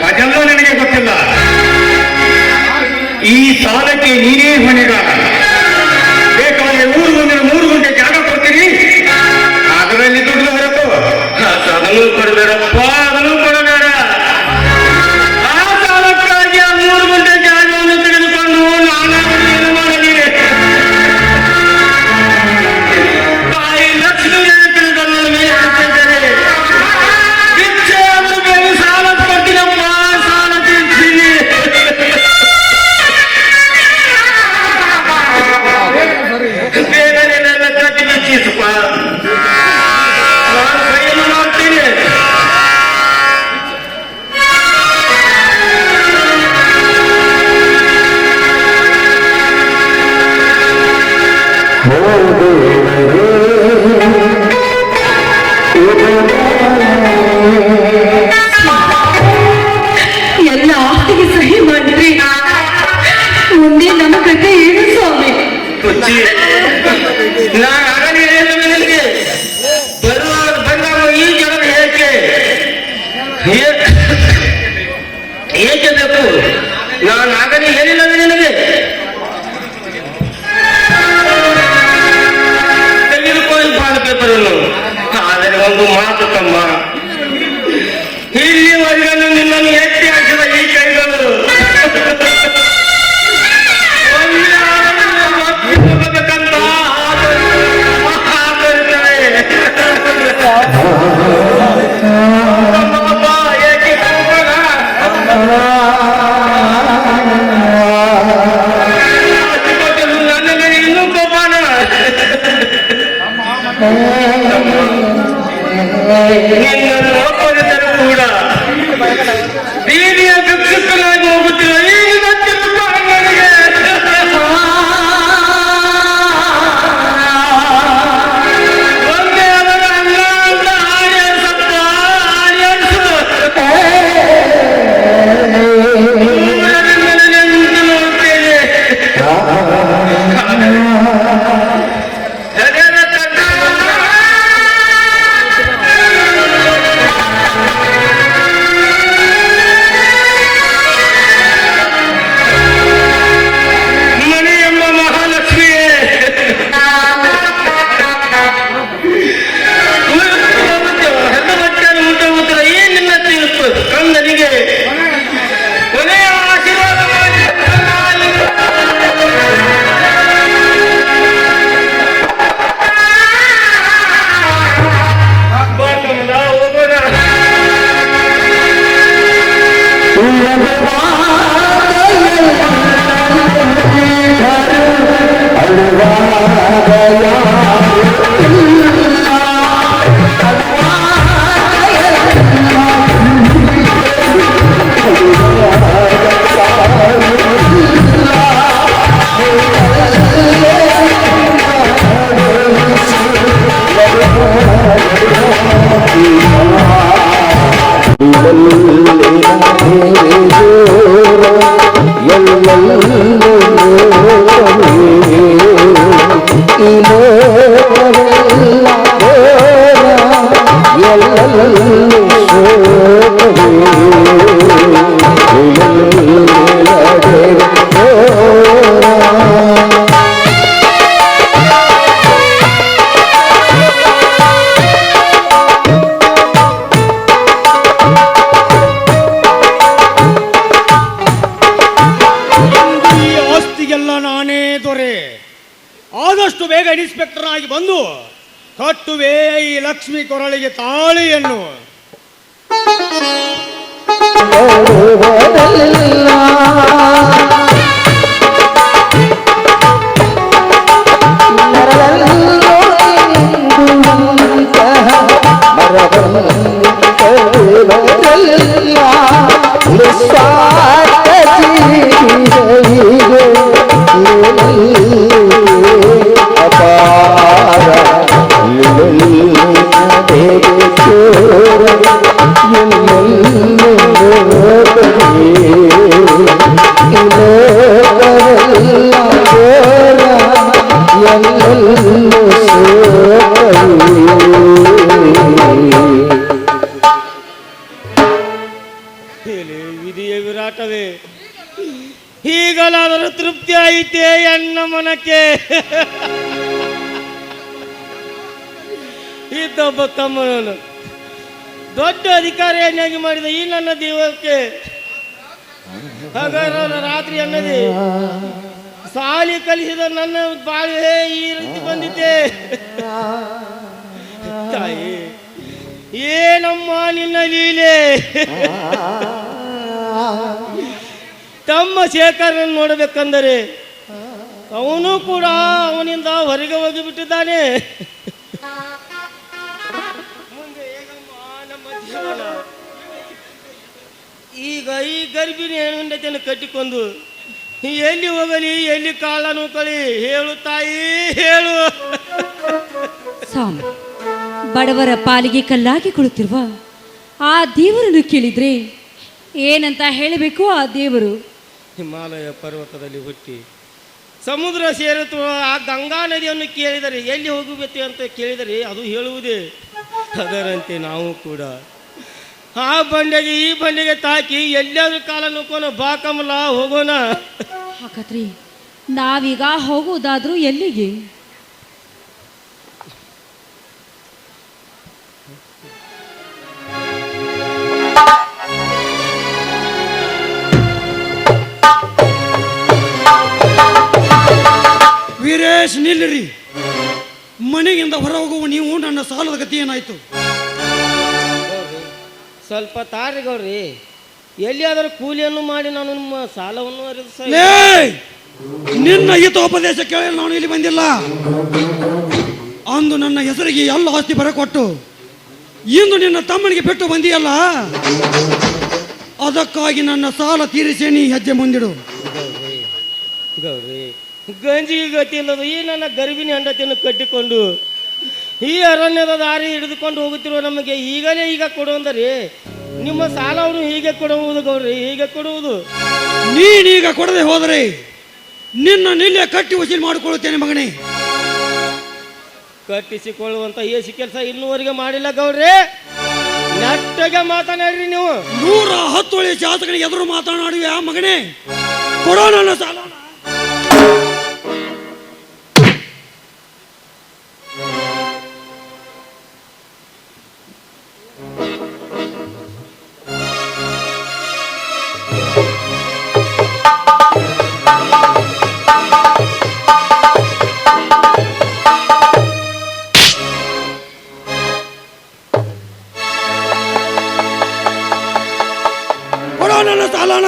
ಅದೆಲ್ಲ ನನಗೆ ಗೊತ್ತಿಲ್ಲ. ಈ ಸಾಲಕ್ಕೆ ನೀನೇ ಹೊಣೆಗಾರ. ಬೇಕಾದ್ರೆ 3 ಗುಂಟೆ ಜಾಗ ಕೊಡ್ತೀನಿ, ಅದರಲ್ಲಿ ದುಡ್ಡು ಬರಬೇಕು. ಅದನ್ನು ಕೊಡಬೇಡಪ್ಪ, ಅದನ್ನು ಕೊಡಬೇಡ. ಆ ಸಾಲಕ್ಕಾಗಿ ಆ 3 ಗುಂಟೆ ಜಾಗವನ್ನು ತೆಗೆದುಕೊಂಡು ನಾನು ಏನು ಮಾಡಲಿ? ತಾಯಿ ಲಕ್ಷ್ಮಿ ತಿಳಿದ ಮೇಲೆ ಹಾಕಿದ್ದಾರೆ. ಭಿಕ್ಷೆ ಆದರೂ ಬೇಗ ಸಾಲ ಕೊಡ್ತೀನಪ್ಪ, ಸಾಲ ತೀರ್ತೀನಿ. ಬೇಗನೆ ನನ್ನ ಕಟ್ಟಿ ಬಿಚ್ಚಿಸಪ್ಪ, ನಾನು ಕೈಯನ್ನು ಮಾಡ್ತೀನಿ. ಎಲ್ಲ ಆಸ್ತಿಗೆ ಸಹಿ ಮಾಡಿದ್ರಿ, ಮುಂದೆ ನಮ್ಮ ಕತೆ ಏನು ಸ್ವಾಮಿ? ಕುಚ್ಚಿ, ನಾನು ಆಗಲೇ ಹೇಳಿದ ನಿನಗೆ ಬಂದಾಗ ಈ ಜನ ಏಕೆ ಬೇಕು? ನಾನು ಆಗಲೇ ಹೇಳಿಲ್ಲ ನಿನಗೆ. ತೆಗೆದುಕೊಂಡು ಬಾಂಡ್ ಪೇಪರನ್ನು. ಆದರೆ ಒಂದು ಮಾತು ತಮ್ಮ, ಇಲ್ಲಿವರೆಗೂ ನಿನ್ನನ್ನು ಎತ್ತಿ ಹಾಕಿದ ಈ ಕೈಗಳು ಹೋಗಬೇಕಂತ ಆತರಿರ್ತವೆ. ಏಕೆ ಹೋಗೋಣ? ನನ್ನ ಮೇಲೆ ಇನ್ನೂ ಕೋಪಾನ. ನಿನ್ನನ್ನು ಒಪ್ಪದಿದ್ದರೂ ಕೂಡ ಬೀದಿಯ ಭಿಕ್ಷುಕನಾಗಿ ಹೋಗುತ್ತಿರುವ ಈಗಿನ ನನಗೆ ಒಂದೇ ಅವರ ಅನ್ನ ಅಂತ ಆಡಿಯನ್ಸಪ್ಪ, ಆಡಿಯನ್ಸು. ದೂರದಿಂದ ನಿಂತು ನೋಡ್ತೇನೆ. ಮನೆಯಮ್ಮ ಮಹಾಲಕ್ಷ್ಮಿಯೇ, ಹೆಣ್ಣು ಮುಟ್ಟ ಏನ್ ನಿನ್ನ ತಿಳಿಸು ಕಂದನಿಗೆ ಕೊನೆಯ ಆಶೀರ್ವಾದ ಮಾಡಿ. ಹೋಗೋಣ. ಆದಷ್ಟು ಬೇಗ ಇನ್ಸ್ಪೆಕ್ಟರ್ ಆಗಿ ಬಂದು ಕಟ್ಟುವೆ ಈ ಲಕ್ಷ್ಮಿ ಕೊರಳಿಗೆ ತಾಳಿಯನ್ನು. ನರ ನನ್ನ ಮನಕ್ಕೆ ಇದ್ದೊಬ್ಬ ತಮ್ಮನನ್ನು ದೊಡ್ಡ ಅಧಿಕಾರಿಯನ್ನಾಗಿ ಮಾಡಿದ ಈ ನನ್ನ ದೇವಕ್ಕೆ ಹಾಗಾದ್ರೆ ರಾತ್ರಿ ಅನ್ನದೆ ಸಾಲಿ ಕಲಿಸಿದ ನನ್ನ ಬಾಳೆ ಈ ರೀತಿ ಬಂದಿದ್ದೆ. ತಾಯಿ ಏನಮ್ಮ ನಿನ್ನ ಲೀಲೆ. ತಮ್ಮ ಶೇಖರನ್ನು ನೋಡಬೇಕಂದರೆ ಅವನು ಕೂಡ ಅವನಿಂದ ಹೊರಗೆ ಹೋಗಿಬಿಟ್ಟಿದ್ದಾನೆ. ಮುಂದೆ ಹೇಗಮ್ಮ ನಮ್ಮ ಜೀವನ? ಈಗ ಈ ಗರ್ಭಿಣಿ ಹೆಣ್ಣನ್ನು ಕಟ್ಟಿಕೊಂಡು ಎಲ್ಲಿ ಹೋಗಲಿ, ಎಲ್ಲಿ ಕಾಲನು ಕಳಿ? ಹೇಳು ತಾಯಿ, ಹೇಳು. ಸ್ವಾಮಿ, ಬಡವರ ಪಾಲಿಗೆ ಕಲ್ಲಾಗಿ ಕುಳಿತಿರುವ ಆ ದೇವರನ್ನು ಕೇಳಿದ್ರೆ ಏನಂತ ಹೇಳಬೇಕು? ಆ ದೇವರು ಹಿಮಾಲಯ ಪರ್ವತದಲ್ಲಿ ಹುಟ್ಟಿ ಸಮುದ್ರ ಸೇರುತ್ತ ಆ ಗಂಗಾ ನದಿಯನ್ನು ಕೇಳಿದರೆ ಎಲ್ಲಿ ಹೋಗಬೇಕು ಅಂತ ಕೇಳಿದರೆ ಅದು ಹೇಳುವುದೇ. ಅದರಂತೆ ನಾವು ಕೂಡ ಆ ಬಂಡೆಗೆ ಈ ಬಂಡೆಗೆ ತಾಕಿ ಎಲ್ಲಾದ್ರೂ ಕಾಲ ನುಕ್ಕೋಣ, ಬಾ ಕಮಲ ಹೋಗೋಣ. ಹಾಗಾದ್ರೆ ನಾವೀಗ ಹೋಗುವುದಾದ್ರೂ ಎಲ್ಲಿಗೆ? ವೀರೇಶ್, ನಿಲ್ಲಿರಿ. ಮನೆಗಿಂದ ಹೊರ ಹೋಗುವ ನೀವು ನನ್ನ ಸಾಲದ ಗತಿ ಏನಾಯ್ತು? ಸ್ವಲ್ಪ ತಾರಿ ಗೌಡ್ರಿ, ಎಲ್ಲಿಯಾದರೂ ಕೂಲಿಯನ್ನು ಮಾಡಿ ನಾನು ನಿಮ್ಮ ಸಾಲವನ್ನು ನಿನ್ನ ಹಿತೋಪದೇಶ ಕೇಳಿ ನಾನು ಇಲ್ಲಿ ಬಂದಿಲ್ಲ. ಅಂದು ನನ್ನ ಹೆಸರಿಗೆ ಎಲ್ಲ ಆಸ್ತಿ ಬರಕೊಟ್ಟು ಇಂದು ನಿನ್ನ ತಮ್ಮನಿಗೆ ಬಿಟ್ಟು ಬಂದಿಯಲ್ಲ, ಅದಕ್ಕಾಗಿ ನನ್ನ ಸಾಲ ತೀರಿಸಿ ನೀ ಹೆಜ್ಜೆ ಮುಂದಿಡು. ಗೌರಿ, ಗಂಜಿಗೆ ಗತಿ ಇಲ್ಲದು ಈ ನನ್ನ ಗರ್ಭಿಣಿ ಹೆಂಡತಿಯನ್ನು ಕಟ್ಟಿಕೊಂಡು ಈ ಅರಣ್ಯದ ದಾರಿ ಹಿಡಿದುಕೊಂಡು ಹೋಗುತ್ತಿರುವ ನಮಗೆ ಈಗ ಕೊಡುವಂದರೆ ನಿಮ್ಮ ಸಾಲವನ್ನು ಹೀಗೆ ಕೊಡುವುದು ಗೌರಿ, ಹೀಗೆ ಕೊಡುವುದು. ನೀನೀಗ ಕೊಡದೆ ಹೋದರೆ ನಿನ್ನೆ ಕಟ್ಟಿ ವಸೂಲಿ ಮಾಡಿಕೊಳ್ಳುತ್ತೇನೆ ಮಗನೇ. ಕಟ್ಟಿಸಿಕೊಳ್ಳುವಂತ ಏಸಿ ಕೆಲಸ ಇನ್ನೂವರೆಗೆ ಮಾಡಿಲ್ಲ ಗೌಡ್ರಿ. ನೆಟ್ಟಗೆ ಮಾತನಾಡ್ರಿ ನೀವು. 110 ಒಳ್ಳೆಯ ಶಾಸಕನಿಗೆ ಎದುರು ಮಾತನಾಡುವೆ ಆ ಮಗನೇ. ಕೊಡೋ ನನ್ನ ಸಾಲ. ನನ್ನ ಸಾಲನ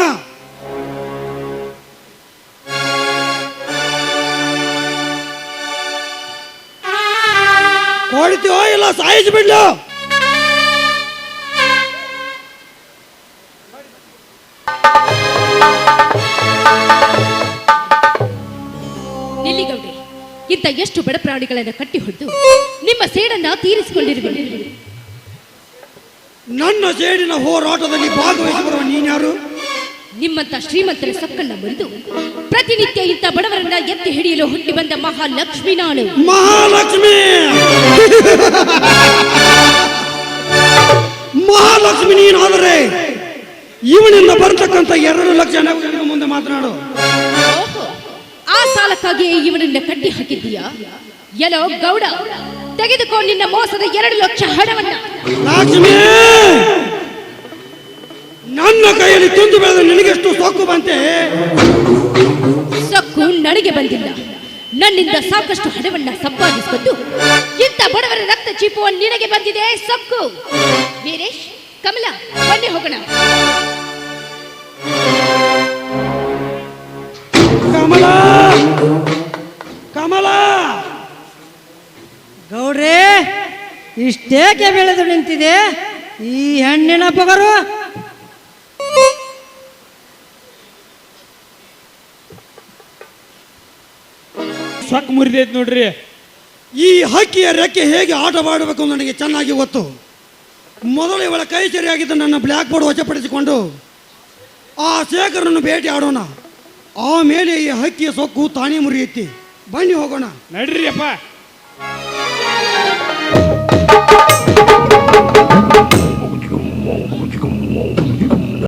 ಕೊಡ್ತೀವೋ ಇಲ್ಲ ಸಾಯಿಸ್ಬಿಡ್ಲು. ನಿಲ್ಲಿಗೌಡ್ರೆ, ಇಂಥ ಎಷ್ಟು ಬಡ ಪ್ರಾಣಿಗಳನ್ನು ಕಟ್ಟಿ ಹೊಡೆದು ನಿಮ್ಮ ಸೇಡನ್ನ ತೀರಿಸಿಕೊಂಡಿರುವೆ. ನನ್ನ ಸೇಡಿನ ಹೋರಾಟದಲ್ಲಿ ಭಾಗವಹಿಸಿ ಬರುವ ನೀನ್ಯಾರು? ನಿಮ್ಮಂತ ಶ್ರೀಮಂತರ ಸಕ್ಕನ್ನ ಮುರಿದು ಪ್ರತಿನಿತ್ಯ ಇಂಥ ಬಡವರನ್ನ ಎತ್ತಿ ಹಿಡಿಯಲು ಹುಟ್ಟಿ ಬಂದ ಮಹಾಲಕ್ಷ್ಮಿ ನಾನು. ಮಹಾಲಕ್ಷ್ಮಿ ಮಹಾಲಕ್ಷ್ಮಿ ನೀನಾದರೆ ಇವನಿಂದ ಬರ್ತಕ್ಕಂಥ 2 ಲಕ್ಷ ಮುಂದೆ ಮಾತನಾಡು. ಆ ಸಾಲಕ್ಕಾಗಿ ಇವನನ್ನ ಕಟ್ಟಿ ಹಾಕಿದ್ದೀಯಾ? ಎಲ್ಲೋ ಗೌಡ, ತೆಗೆದುಕೊಂಡು ನಿನ್ನ ಮೋಸದ 2 ಲಕ್ಷ ಹಣವನ್ನ. ಲಕ್ಷ್ಮಿ, ನನ್ನ ಕೈಯಲ್ಲಿ ತುಂಡು ಬೆಳೆದ ನಿನಗೆಷ್ಟು ಸೊಕ್ಕು ಬಂತೆ? ಸೊಕ್ಕು ನನಗೆ ಬಂದಿಲ್ಲ. ನನ್ನಿಂದ ಸಾಕಷ್ಟು ಹಣವನ್ನ ಸಂಪಾದಿಸಿಕೊಂಡು ಇಂಥ ಬಡವರ ರಕ್ತ ಚೀಪುವ ನಿನಗೆ ಬಂದಿದೆ ಸೊಕ್ಕು. ವೀರೇಶ್, ಕಮಲ, ಬನ್ನಿ ಹೋಗೋಣ. ಕಮಲ, ಕಮಲ. ಗೌಡ್ರೆ, ಇಷ್ಟೇಕೆ ಬೆಳೆದು ನಿಂತಿದೆ ಈ ಹೆಣ್ಣಿನ ಪೊಗರು? ಸೊಕ್ಕ ಮುರಿದೈತೆ ನೋಡ್ರಿ. ಈ ಹಕ್ಕಿಯ ರೆಕ್ಕೆ ಹೇಗೆ ಆಟವಾಡಬೇಕು ನನಗೆ ಚೆನ್ನಾಗಿ ಗೊತ್ತು. ಮೊದಲು ಇವಳ ಕೈ ಸರಿಯಾಗಿದ್ದ ನನ್ನ ಬ್ಲ್ಯಾಕ್ ಬೋರ್ಡ್ ವಶಪಡಿಸಿಕೊಂಡು ಆ ಶೇಖರನ್ನು ಭೇಟಿ ಆಡೋಣ. ಆಮೇಲೆ ಈ ಹಕ್ಕಿಯ ಸೊಕ್ಕು ತಾನೇ ಮುರಿಯುತ್ತೆ. ಬನ್ನಿ ಹೋಗೋಣ. ನಡ್ರಿ ಅಪ್ಪ.